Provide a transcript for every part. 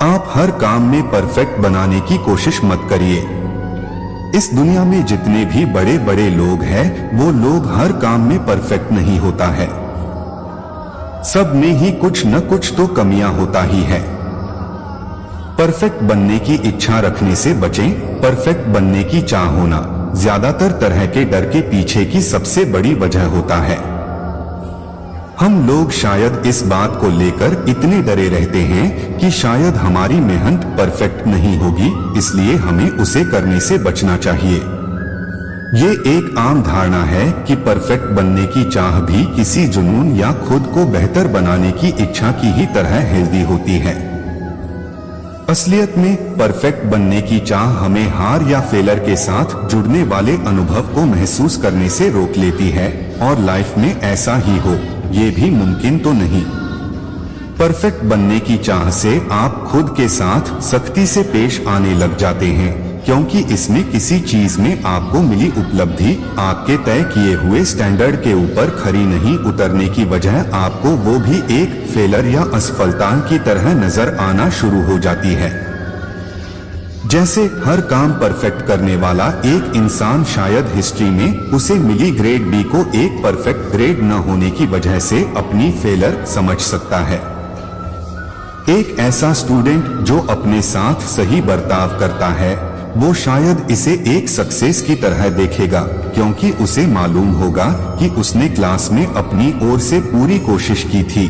आप हर काम में परफेक्ट बनाने की कोशिश मत करिए। इस दुनिया में जितने भी बड़े बड़े लोग हैं, वो लोग हर काम में परफेक्ट नहीं होता है। सब में ही कुछ न कुछ तो कमियां होता ही है। परफेक्ट बनने की इच्छा रखने से बचें। परफेक्ट बनने की चाह होना ज्यादातर तरह के डर के पीछे की सबसे बड़ी वजह होता है। हम लोग शायद इस बात को लेकर इतने डरे रहते हैं कि शायद हमारी मेहनत परफेक्ट नहीं होगी, इसलिए हमें उसे करने से बचना चाहिए। ये एक आम धारणा है कि परफेक्ट बनने की चाह भी किसी जुनून या खुद को बेहतर बनाने की इच्छा की ही तरह हेल्दी होती है। असलियत में परफेक्ट बनने की चाह हमें हार या फेलर के साथ जुड़ने वाले अनुभव को महसूस करने से रोक लेती है, और लाइफ में ऐसा ही हो ये भी मुमकिन तो नहीं। परफेक्ट बनने की चाह से आप खुद के साथ सख्ती से पेश आने लग जाते हैं, क्योंकि इसमें किसी चीज में आपको मिली उपलब्धि आपके तय किए हुए स्टैंडर्ड के ऊपर खरी नहीं उतरने की वजह आपको वो भी एक फेलर या असफलता की तरह नजर आना शुरू हो जाती है। जैसे हर काम परफेक्ट करने वाला एक इंसान शायद हिस्ट्री में उसे मिली ग्रेड बी को एक परफेक्ट ग्रेड न होने की वजह से अपनी फेलर समझ सकता है। एक ऐसा स्टूडेंट जो अपने साथ सही बर्ताव करता है, वो शायद इसे एक सक्सेस की तरह देखेगा, क्योंकि उसे मालूम होगा कि उसने क्लास में अपनी ओर से पूरी कोशिश की थी।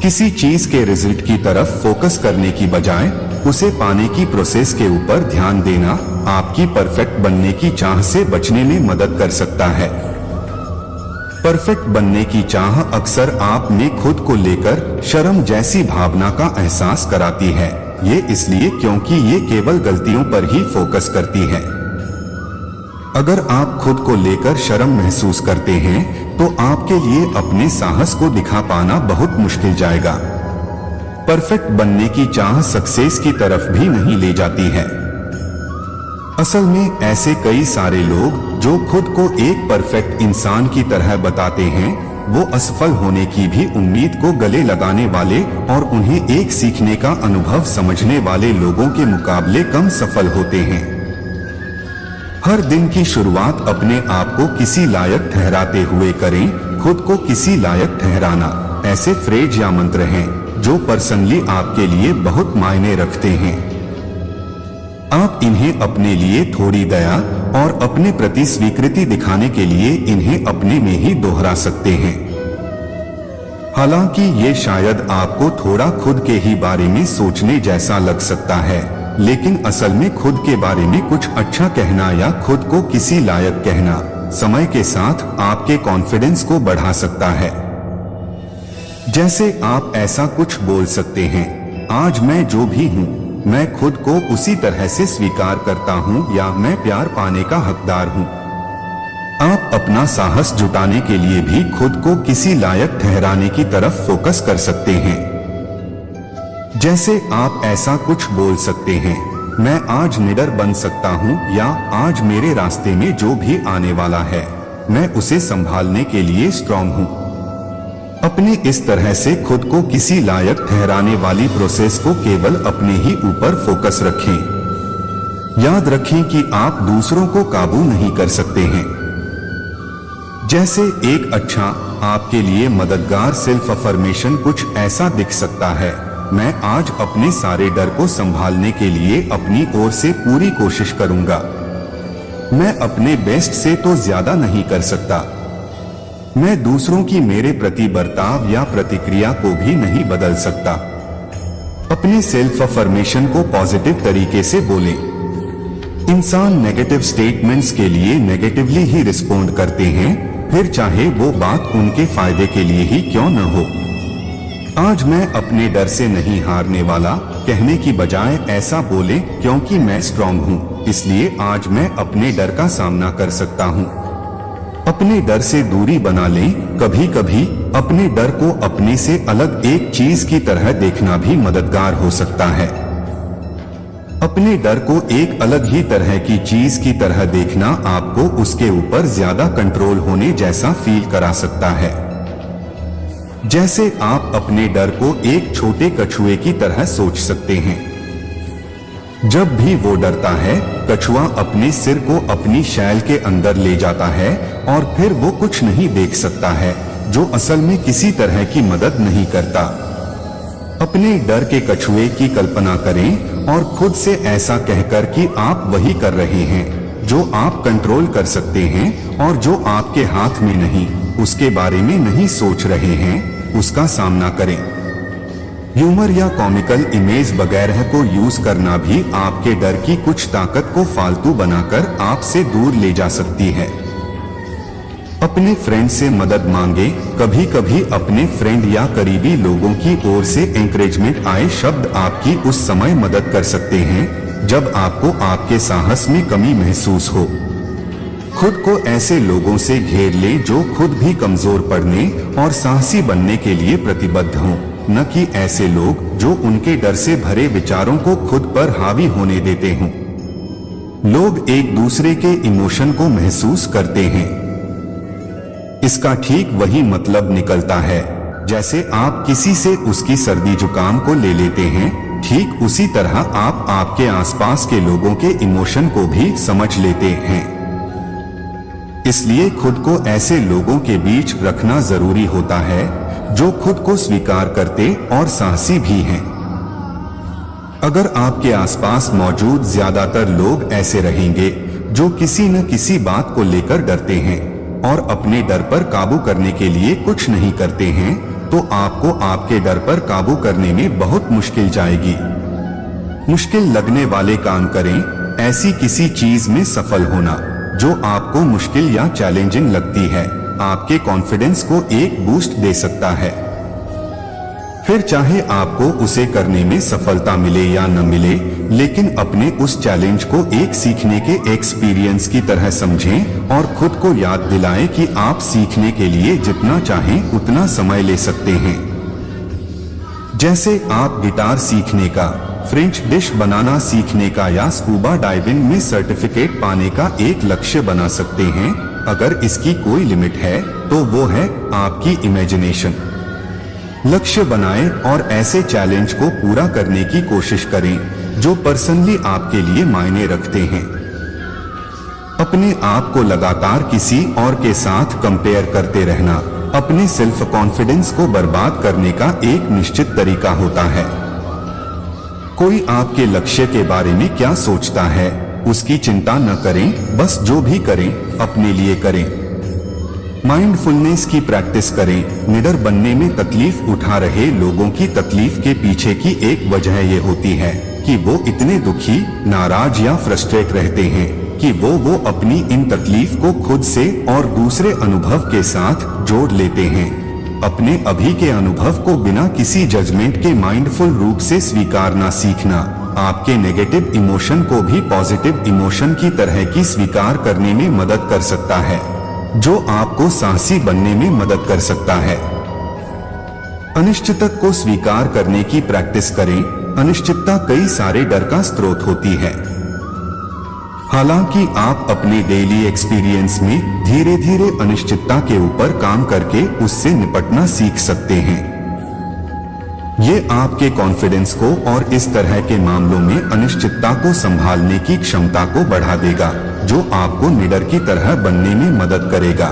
किसी चीज के रिजल्ट की तरफ फोकस करने की बजाय उसे पाने की प्रोसेस के ऊपर ध्यान देना आपकी परफेक्ट बनने की चाह से बचने में मदद कर सकता है। परफेक्ट बनने की चाह अक्सर आप में खुद को लेकर शर्म जैसी भावना का एहसास कराती है। ये इसलिए क्योंकि ये केवल गलतियों पर ही फोकस करती है। अगर आप खुद को लेकर शर्म महसूस करते हैं, तो आपके लिए अपने साहस को दिखा पाना बहुत मुश्किल जाएगा। परफेक्ट बनने की चाह सक्सेस की तरफ भी नहीं ले जाती है। असल में ऐसे कई सारे लोग जो खुद को एक परफेक्ट इंसान की तरह बताते हैं, वो असफल होने की भी उम्मीद को गले लगाने वाले और उन्हें एक सीखने का अनुभव समझने वाले लोगों के मुकाबले कम सफल होते हैं। हर दिन की शुरुआत अपने आप को किसी लायक ठहराते हुए करें। खुद को किसी लायक ठहराना ऐसे फ्रेज या मंत्र हैं जो पर्सनली आपके लिए बहुत मायने रखते हैं। आप इन्हें अपने लिए थोड़ी दया और अपने प्रति स्वीकृति दिखाने के लिए इन्हें अपने में ही दोहरा सकते हैं। हालांकि ये शायद आपको थोड़ा खुद के ही बारे में सोचने जैसा लग सकता है, लेकिन असल में खुद के बारे में कुछ अच्छा कहना या खुद को किसी लायक कहना समय के साथ आपके कॉन्फिडेंस को बढ़ा सकता है। जैसे आप ऐसा कुछ बोल सकते हैं, आज मैं जो भी हूँ, मैं खुद को उसी तरह से स्वीकार करता हूँ, या मैं प्यार पाने का हकदार हूँ। आप अपना साहस जुटाने के लिए भी खुद को किसी लायक ठहराने की तरफ फोकस कर सकते हैं। जैसे आप ऐसा कुछ बोल सकते हैं, मैं आज निडर बन सकता हूँ, या आज मेरे रास्ते में जो भी आने वाला है, मैं उसे संभालने के लिए स्ट्रांग हूँ। अपनी इस तरह से खुद को किसी लायक ठहराने वाली प्रोसेस को केवल अपने ही ऊपर फोकस रखें। याद रखें कि आप दूसरों को काबू नहीं कर सकते हैं। जैसे एक अच्छा आपके लिए मददगार सेल्फ अफर्मेशन कुछ ऐसा दिख सकता है, मैं आज अपने सारे डर को संभालने के लिए अपनी ओर से पूरी कोशिश करूंगा। मैं अपने बेस्ट से तो ज्यादा नहीं कर सकता। मैं दूसरों की मेरे प्रति बर्ताव या प्रतिक्रिया को भी नहीं बदल सकता। अपने सेल्फ अफर्मेशन को पॉजिटिव तरीके से बोलें। इंसान नेगेटिव स्टेटमेंट्स के लिए नेगेटिवली ही रिस्पोंड करते हैं, फिर चाहे वो बात उनके फायदे के लिए ही क्यों न हो। आज मैं अपने डर से नहीं हारने वाला कहने की बजाय ऐसा बोले, क्योंकि मैं स्ट्रांग हूँ, इसलिए आज मैं अपने डर का सामना कर सकता हूँ। अपने डर से दूरी बना लें। कभी कभी अपने डर को अपने से अलग एक चीज की तरह देखना भी मददगार हो सकता है। अपने डर को एक अलग ही तरह की चीज की तरह देखना आपको उसके ऊपर ज्यादा कंट्रोल होने जैसा फील करा सकता है। जैसे आप अपने डर को एक छोटे कछुए की तरह सोच सकते हैं। जब भी वो डरता है, कछुआ अपने सिर को अपनी शैल के अंदर ले जाता है और फिर वो कुछ नहीं देख सकता है, जो असल में किसी तरह की मदद नहीं करता। अपने डर के कछुए की कल्पना करें और खुद से ऐसा कहकर कि आप वही कर रहे हैं जो आप कंट्रोल कर सकते हैं और जो आपके हाथ में नहीं, उसके बारे में नहीं सोच रहे हैं, उसका सामना करें। ह्यूमर या कॉमिकल इमेज वगैरह को यूज करना भी आपके डर की कुछ ताकत को फालतू बनाकर आपसे दूर ले जा सकती है। अपने फ्रेंड से मदद मांगे। कभी कभी अपने फ्रेंड या करीबी लोगों की ओर से एंकरेजमेंट आए शब्द आपकी उस समय मदद कर सकते हैं जब आपको आपके साहस में कमी महसूस हो। खुद को ऐसे लोगों से घेर लें जो खुद भी कमजोर पड़ने और साहसी बनने के लिए प्रतिबद्ध हों, न कि ऐसे लोग जो उनके डर से भरे विचारों को खुद पर हावी होने देते हों। लोग एक दूसरे के इमोशन को महसूस करते हैं। इसका ठीक वही मतलब निकलता है जैसे आप किसी से उसकी सर्दी जुकाम को ले लेते हैं, ठीक उसी तरह आप आपके आसपास के लोगों के इमोशन को भी समझ लेते हैं। इसलिए खुद को ऐसे लोगों के बीच रखना जरूरी होता है जो खुद को स्वीकार करते और साहसी भी हैं। अगर आपके आसपास मौजूद ज्यादातर लोग ऐसे रहेंगे जो किसी न किसी बात को लेकर डरते हैं और अपने डर पर काबू करने के लिए कुछ नहीं करते हैं, तो आपको आपके डर पर काबू करने में बहुत मुश्किल जाएगी। मुश्किल लगने वाले काम करें। ऐसी किसी चीज में सफल होना जो आपको मुश्किल या चैलेंजिंग लगती है, आपके कॉन्फिडेंस को एक बूस्ट दे सकता है। फिर चाहे आपको उसे करने में सफलता मिले या न मिले, लेकिन अपने उस चैलेंज को एक सीखने के एक्सपीरियंस की तरह समझें और खुद को याद दिलाएं कि आप सीखने के लिए जितना चाहें उतना समय ले सकते हैं। जैसे आप गिटार सीखने का, फ्रेंच डिश बनाना सीखने का या स्कूबा डाइविंग में सर्टिफिकेट पाने का एक लक्ष्य बना सकते हैं। अगर इसकी कोई लिमिट है तो वो है आपकी इमेजिनेशन। लक्ष्य बनाएं और ऐसे चैलेंज को पूरा करने की कोशिश करें जो पर्सनली आपके लिए मायने रखते हैं। अपने आप को लगातार किसी और के साथ कंपेयर करते रहना अपने सेल्फ कॉन्फिडेंस को बर्बाद करने का एक निश्चित तरीका होता है। कोई आपके लक्ष्य के बारे में क्या सोचता है उसकी चिंता न करें, बस जो भी करें अपने लिए करें। माइंडफुलनेस की प्रैक्टिस करें। निडर बनने में तकलीफ उठा रहे लोगों की तकलीफ के पीछे की एक वजह ये होती है कि वो इतने दुखी, नाराज या फ्रस्ट्रेट रहते हैं कि वो अपनी इन तकलीफ को खुद से और दूसरे अनुभव के साथ जोड़ लेते हैं। अपने अभी के अनुभव को बिना किसी जजमेंट के माइंडफुल रूप से स्वीकारना सीखना आपके नेगेटिव इमोशन को भी पॉजिटिव इमोशन की तरह की स्वीकार करने में मदद कर सकता है, जो आपको साहसी बनने में मदद कर सकता है। अनिश्चितता को स्वीकार करने की प्रैक्टिस करें। अनिश्चितता कई सारे डर का स्रोत होती है। हालांकि आप अपने डेली एक्सपीरियंस में धीरे धीरे अनिश्चितता के ऊपर काम करके उससे निपटना सीख सकते हैं। ये आपके कॉन्फिडेंस को और इस तरह के मामलों में अनिश्चितता को संभालने की क्षमता को बढ़ा देगा, जो आपको निडर की तरह बनने में मदद करेगा।